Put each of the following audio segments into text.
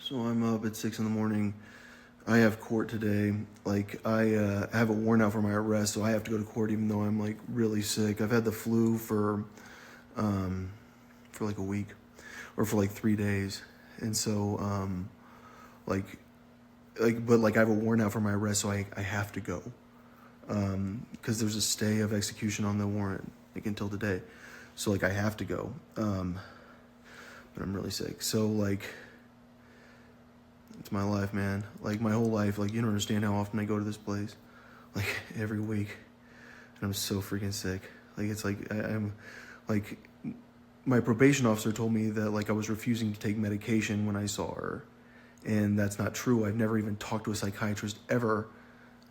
So I'm up at 6 in the morning. I have court today. Like I have a warrant out for my arrest, so I have to go to court even though I'm like really sick. I've had the flu for like a week or for like 3 days. And so but I have a warrant out for my arrest, so I have to go. Because there's a stay of execution on the warrant like until today. So like I have to go. But I'm really sick. So like it's my life, man. Like my whole life. Like you don't understand how often I go to this place. Like every week. And I'm so freaking sick. Like it's like I'm like my probation officer told me that like I was refusing to take medication when I saw her. And that's not true. I've never even talked to a psychiatrist ever.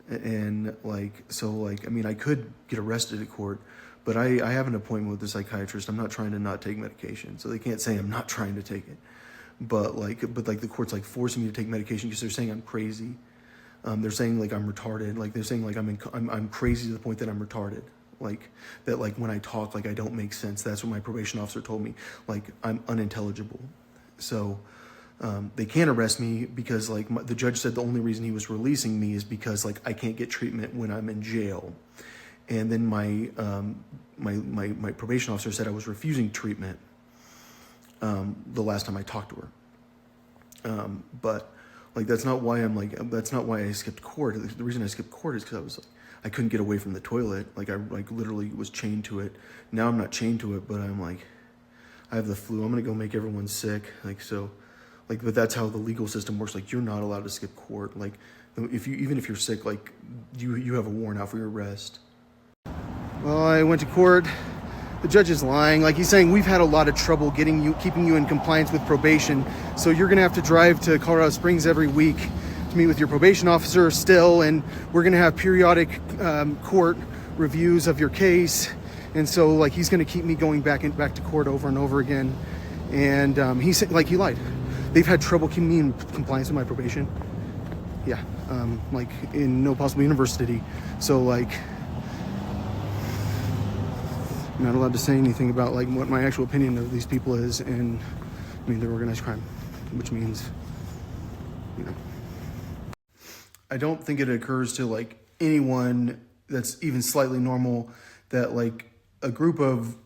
And like, so like, I mean, I could get arrested at court, but I have an appointment with the psychiatrist. I'm not trying to not take medication. So they can't say I'm not trying to take it. But the court's like forcing me to take medication because they're saying I'm crazy. They're saying like I'm retarded. Like they're saying like I'm crazy to the point that I'm retarded. Like that, like when I talk, like I don't make sense. That's what my probation officer told me. Like I'm unintelligible. So they can't arrest me because like the judge said the only reason he was releasing me is because like I can't get treatment when I'm in jail. And then my probation officer said I was refusing treatment the last time I talked to her. But like that's not why I skipped court. The reason I skipped court is because I was like I couldn't get away from the toilet. Like I like literally was chained to it. Now I'm not chained to it, but I'm like I have the flu. I'm gonna go make everyone sick. Like so. Like, but that's how the legal system works. Like, you're not allowed to skip court. Like, even if you're sick, like, you have a warrant out for your arrest. Well, I went to court. The judge is lying. Like, he's saying we've had a lot of trouble keeping you in compliance with probation. So you're gonna have to drive to Colorado Springs every week to meet with your probation officer still, and we're gonna have periodic court reviews of your case. And so, like, he's gonna keep me going back to court over and over again. And he said, like, he lied. They've had trouble keeping me in compliance with my probation. Yeah, like in no possible university. So like, I'm not allowed to say anything about like what my actual opinion of these people is. And I mean, they're organized crime, which means, you know. I don't think it occurs to like anyone that's even slightly normal that like a group of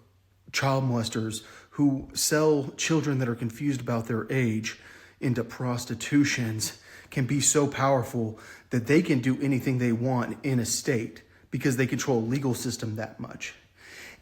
child molesters who sell children that are confused about their age into prostitutions can be so powerful that they can do anything they want in a state because they control a legal system that much.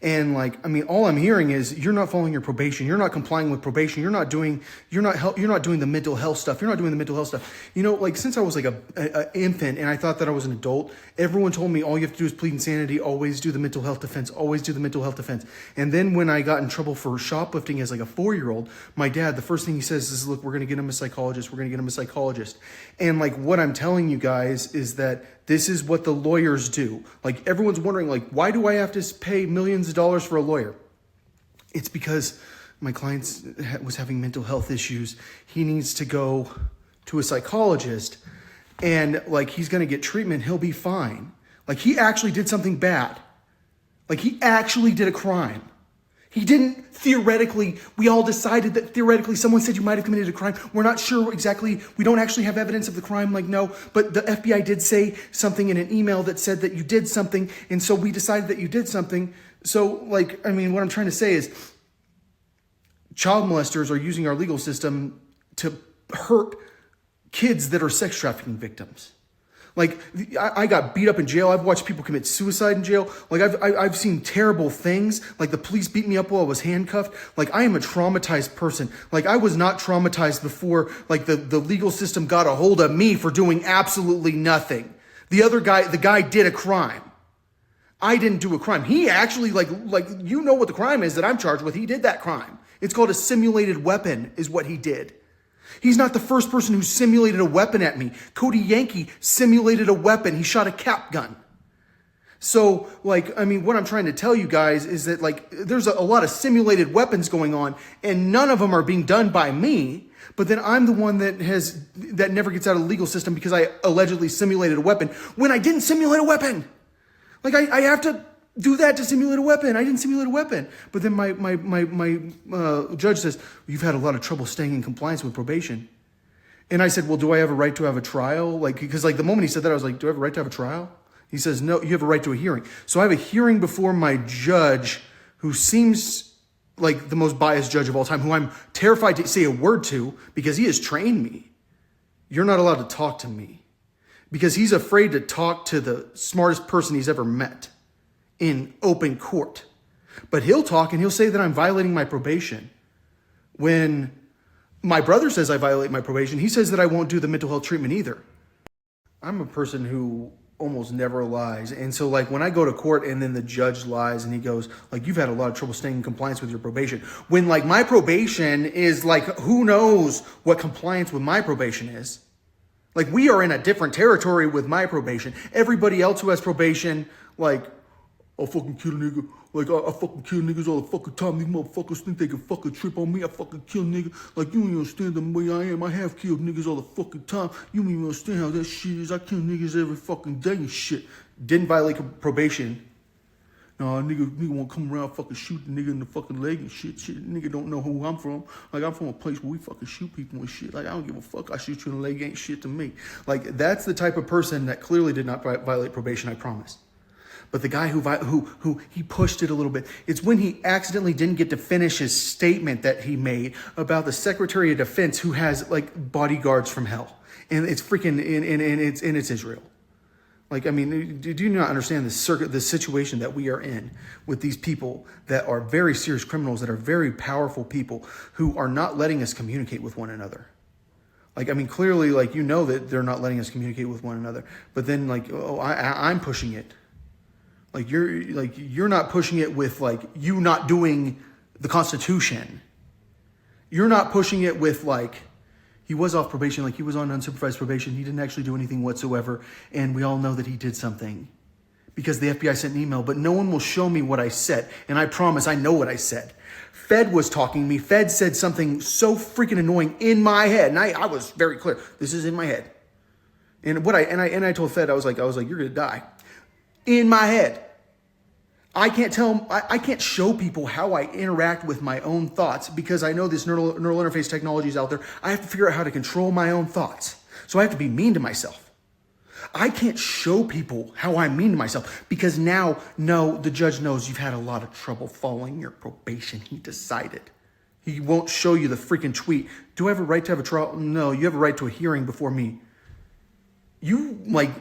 And like, I mean, all I'm hearing is you're not following your probation. You're not complying with probation. You're not doing the mental health stuff. You're not doing the mental health stuff. You know, like since I was like a infant and I thought that I was an adult, everyone told me all you have to do is plead insanity. Always do the mental health defense. Always do the mental health defense. And then when I got in trouble for shoplifting as like a 4-year-old, my dad, the first thing he says is, look, we're going to get him a psychologist. We're going to get him a psychologist. And like what I'm telling you guys is that this is what the lawyers do. Like everyone's wondering, like, why do I have to pay millions of dollars for a lawyer? It's because my client was having mental health issues. He needs to go to a psychologist and like he's going to get treatment. He'll be fine. Like he actually did something bad. Like he actually did a crime. He didn't theoretically, we all decided that theoretically someone said you might have committed a crime. We're not sure exactly. We don't actually have evidence of the crime. Like, no, but the FBI did say something in an email that said that you did something. And so we decided that you did something. So like, I mean, what I'm trying to say is child molesters are using our legal system to hurt kids that are sex trafficking victims. Like I got beat up in jail. I've watched people commit suicide in jail. Like I've seen terrible things. Like the police beat me up while I was handcuffed. Like I am a traumatized person. Like I was not traumatized before like the legal system got a hold of me for doing absolutely nothing. The guy did a crime. I didn't do a crime. He actually like you know what the crime is that I'm charged with. He did that crime. It's called a simulated weapon is what he did. He's not the first person who simulated a weapon at me. Cody Yankee simulated a weapon. He shot a cap gun. So, like, I mean, what I'm trying to tell you guys is that, like, there's a lot of simulated weapons going on, and none of them are being done by me. But then I'm the one that never gets out of the legal system because I allegedly simulated a weapon when I didn't simulate a weapon. Like, I have to do that to simulate a weapon. I didn't simulate a weapon. But then my judge says, you've had a lot of trouble staying in compliance with probation. And I said, well, do I have a right to have a trial? Like, because like the moment he said that, I was like, do I have a right to have a trial? He says, no, you have a right to a hearing. So I have a hearing before my judge, who seems like the most biased judge of all time, who I'm terrified to say a word to because he has trained me. You're not allowed to talk to me, because he's afraid to talk to the smartest person he's ever met in open court. But he'll talk and he'll say that I'm violating my probation. When my brother says I violate my probation, he says that I won't do the mental health treatment either. I'm a person who almost never lies. And so like when I go to court and then the judge lies and he goes like, you've had a lot of trouble staying in compliance with your probation. When like my probation is like, who knows what compliance with my probation is. Like we are in a different territory with my probation. Everybody else who has probation, like, I'll fucking kill a nigga. Like, I fucking kill niggas all the fucking time. These motherfuckers think they can fucking trip on me. I fucking kill niggas. Like, you don't understand the way I am. I have killed niggas all the fucking time. You don't even understand how that shit is. I kill niggas every fucking day and shit. Didn't violate probation. No, nigga won't come around fucking shoot the nigga in the fucking leg and shit. Nigga don't know who I'm from. Like, I'm from a place where we fucking shoot people and shit. Like, I don't give a fuck. I shoot you in the leg, ain't shit to me. Like, that's the type of person that clearly did not violate probation, I promise. But the guy who he pushed it a little bit, it's when he accidentally didn't get to finish his statement that he made about the Secretary of Defense who has like bodyguards from hell. And it's freaking, and it's Israel. Like, I mean, do you not understand the situation that we are in with these people that are very serious criminals, that are very powerful people who are not letting us communicate with one another? Like, I mean, clearly, like, you know that they're not letting us communicate with one another. But then, like, oh, I'm pushing it. Like you're not pushing it with like you not doing the Constitution. You're not pushing it with like he was off probation, like he was on unsupervised probation. He didn't actually do anything whatsoever. And we all know that he did something because the FBI sent an email, but no one will show me what I said. And I promise I know what I said. Fed was talking to me. Fed said something so freaking annoying in my head. And I was very clear. This is in my head. And I told Fed, I was like, you're going to die. In my head. I can't show people how I interact with my own thoughts because I know this neural interface technology is out there. I have to figure out how to control my own thoughts. So I have to be mean to myself. I can't show people how I'm mean to myself because now, no, the judge knows you've had a lot of trouble following your probation. He decided. He won't show you the freaking tweet. Do I have a right to have a trial? No, you have a right to a hearing before me. You, like,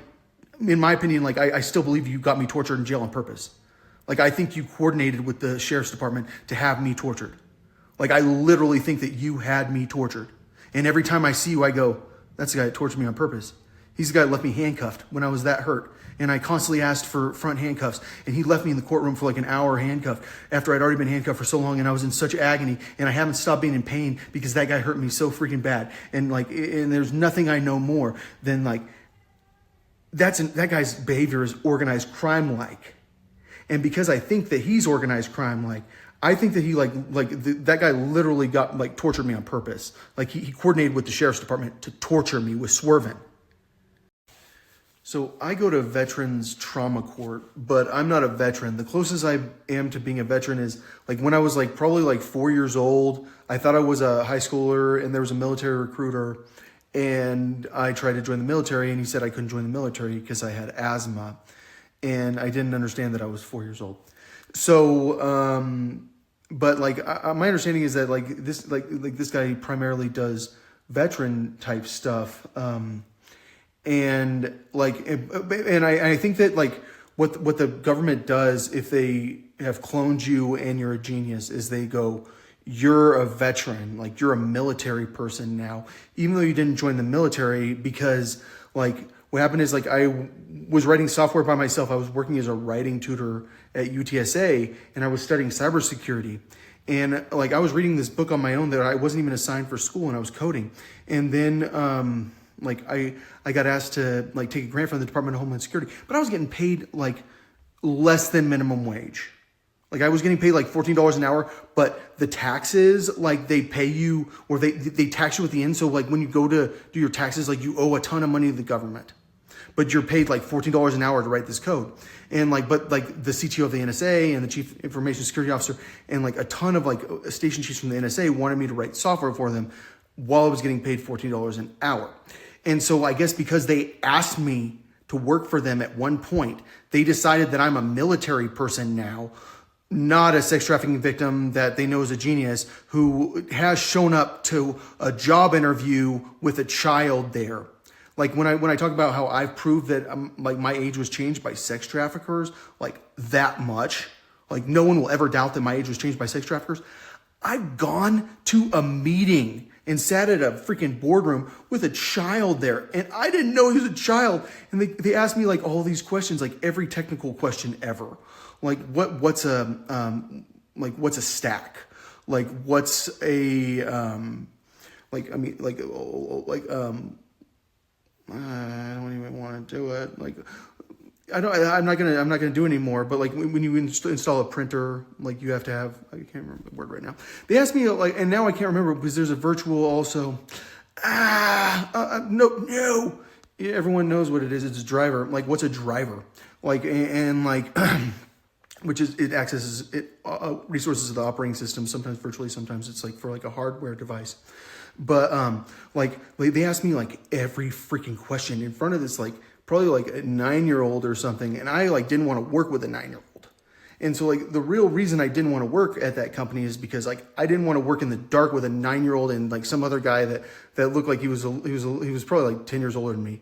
in my opinion, like, I still believe you got me tortured in jail on purpose. Like, I think you coordinated with the sheriff's department to have me tortured. Like, I literally think that you had me tortured. And every time I see you, I go, that's the guy that tortured me on purpose. He's the guy that left me handcuffed when I was that hurt. And I constantly asked for front handcuffs. And he left me in the courtroom for like an hour handcuffed after I'd already been handcuffed for so long. And I was in such agony. And I haven't stopped being in pain because that guy hurt me so freaking bad. And like, and there's nothing I know more than like, that guy's behavior is organized crime-like. And because I think that he's organized crime-like, I think that he that guy literally got like tortured me on purpose. Like he coordinated with the sheriff's department to torture me with swerving. So I go to veterans trauma court, but I'm not a veteran. The closest I am to being a veteran is like when I was like probably like 4 years old. I thought I was a high schooler and there was a military recruiter and I tried to join the military and he said I couldn't join the military because I had asthma. And I didn't understand that I was 4 years old. So, but like my understanding is that like this guy primarily does veteran type stuff. And I think that like what the government does if they have cloned you and you're a genius is they go, you're a veteran, like you're a military person now, even though you didn't join the military because like what happened is like I was writing software by myself. I was working as a writing tutor at UTSA and I was studying cybersecurity. And like I was reading this book on my own that I wasn't even assigned for school and I was coding. And then like I got asked to like take a grant from the Department of Homeland Security, but I was getting paid like less than minimum wage. Like I was getting paid like $14 an hour, but the taxes, like they pay you or they tax you at the end. So like when you go to do your taxes, like you owe a ton of money to the government, but you're paid like $14 an hour to write this code. And like, but like the CTO of the NSA and the chief information security officer and like a ton of like station chiefs from the NSA wanted me to write software for them while I was getting paid $14 an hour. And so I guess because they asked me to work for them at one point, they decided that I'm a military person now, not a sex trafficking victim that they know is a genius who has shown up to a job interview with a child there. Like when I talk about how I've proved that like my age was changed by sex traffickers, like that much, like no one will ever doubt that my age was changed by sex traffickers. I've gone to a meeting and sat at a freaking boardroom with a child there, and I didn't know he was a child. And they asked me like all these questions, like every technical question ever, like what's a stack, like what's a I don't even want to do it. Like, I'm not gonna do it anymore. But like when you install a printer, like you have to have, I can't remember the word right now. They asked me like, and now I can't remember because there's a virtual also. No. Yeah, everyone knows what it is. It's a driver. Like, what's a driver? Like, and like, which is, it accesses resources of the operating system. Sometimes virtually, sometimes it's like for like a hardware device. But like they asked me like every freaking question in front of this like probably like a 9-year-old or something, and I like didn't want to work with a 9-year-old. And so like the real reason I didn't want to work at that company is because like I didn't want to work in the dark with a 9-year-old and like some other guy that looked like he was probably like 10 years older than me.